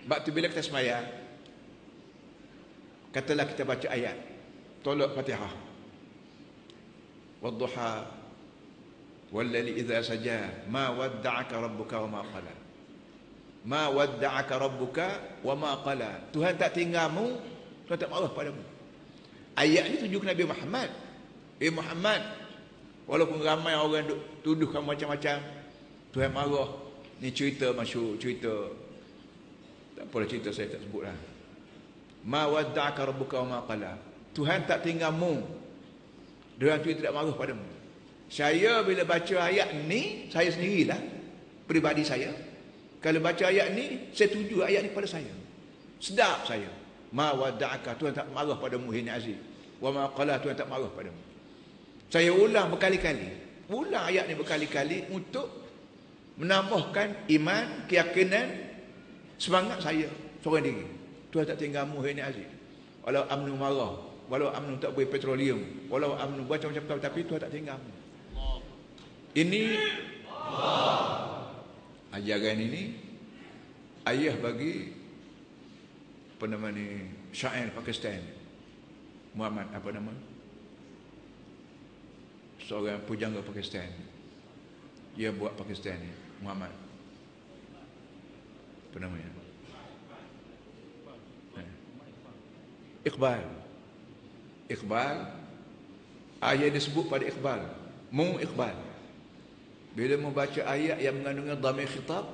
Waktu bila kita sembahyang, katalah kita baca ayat, tolak Fatihah. Wadduha wallaili idza saja ma wadda'aka rabbuka wa ma qala. Ma wadda'aka rabbuka wa ma qala. Tuhan tak tinggalmu, Tuhan tak marah padamu. Ayat ni tuju ke Nabi Muhammad. Muhammad, walaupun ramai orang tuduh kamu macam-macam, Tuhan marah. Ni cerita masyhur, cerita tak apalah, cerita saya tak sebutlah. Ma wadda'aka rabbuka wa ma qala. Tuhan tak tinggalmu, Tuhan tu tidak marah padamu. Saya bila baca ayat ni, saya sendirilah, peribadi saya, kalau baca ayat ni, saya tuju ayat ni pada saya. Sedap saya. Ma wadda'aka, Tuhan tak marah padamu hai Aziz. Wa ma qala, Tuhan tak marah padamu. Saya ulang berkali-kali. Ulang ayat ni berkali-kali untuk menambahkan iman, keyakinan, semangat saya seorang diri. Tuhan tak tinggalmu hai Aziz. Walau amnu marah, walau amnu tak boleh petroleum, walau amnu buat macam-macam, tapi Tuhan tak tinggalmu. Ini ajaran ini ayah bagi apa nama ni, syair Pakistan, Muhammad apa nama, seorang pujangga Pakistan, dia buat Pakistan ni, Muhammad apa namanya, Iqbal. Ayat disebut pada Iqbal, Mu Iqbal. Bila membaca ayat yang mengandungi dhamir khitab,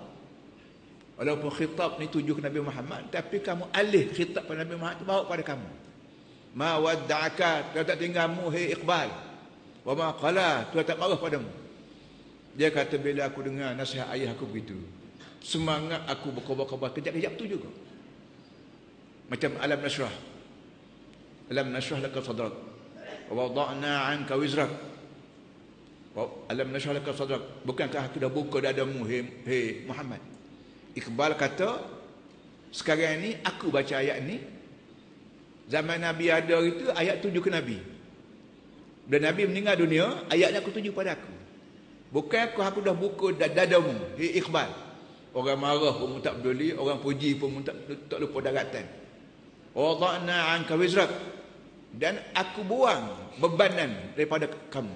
walaupun khitab ni tuju ke Nabi Muhammad, tapi kamu alih khitab pada Nabi Muhammad, bawa pada kamu. Ma wadda'aka, Tuhan tak tinggalmu hai Iqbal. Wa ma qala, Tuhan tak marah padamu. Dia kata bila aku dengar nasihat ayah aku begitu, semangat aku berkobar-kobar, kejap-kejap tu juga. Macam alam nasrah. Alam nasrah laka sadrak. Wa wada'na 'anka wizrak. Alam nashrah laka sadrak. Bukankah aku dah buka dadamu hai Muhammad? Iqbal kata, sekarang ni aku baca ayat ni, zaman Nabi ada itu ayat tuju ke Nabi. Bila Nabi meninggal dunia, ayatnya aku tuju pada aku. Bukankah aku dah buka dadamu hai Iqbal? Orang marah pun tak peduli, orang puji pun tak lupa daratan. Wada'na 'anka wizrak, dan aku buang bebanan daripada kamu.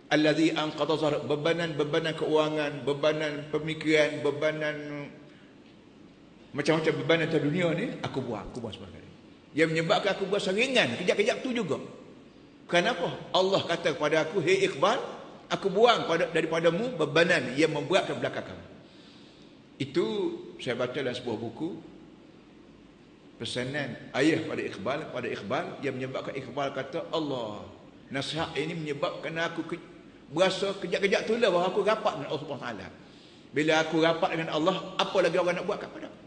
Allazi anqadha zahrak, bebanan keuangan, bebanan pemikiran, bebanan macam-macam bebanan atas dunia ni, aku buang sebagainya. Yang menyebabkan aku buat seringan kejap-kejap tu juga. Kenapa? Allah kata kepada aku, hei Iqbal, aku buang daripadamu bebanan yang memberatkan belakang kamu. Itu saya baca dalam sebuah buku, pesanan ayah pada Iqbal yang menyebabkan Iqbal kata, Allah, nasihat ini menyebabkan aku berasa kejap-kejap tu lah bahawa aku rapat dengan Allah Subhanahu Wa Taala. Bila aku rapat dengan Allah, apa lagi orang nak buat kepada aku?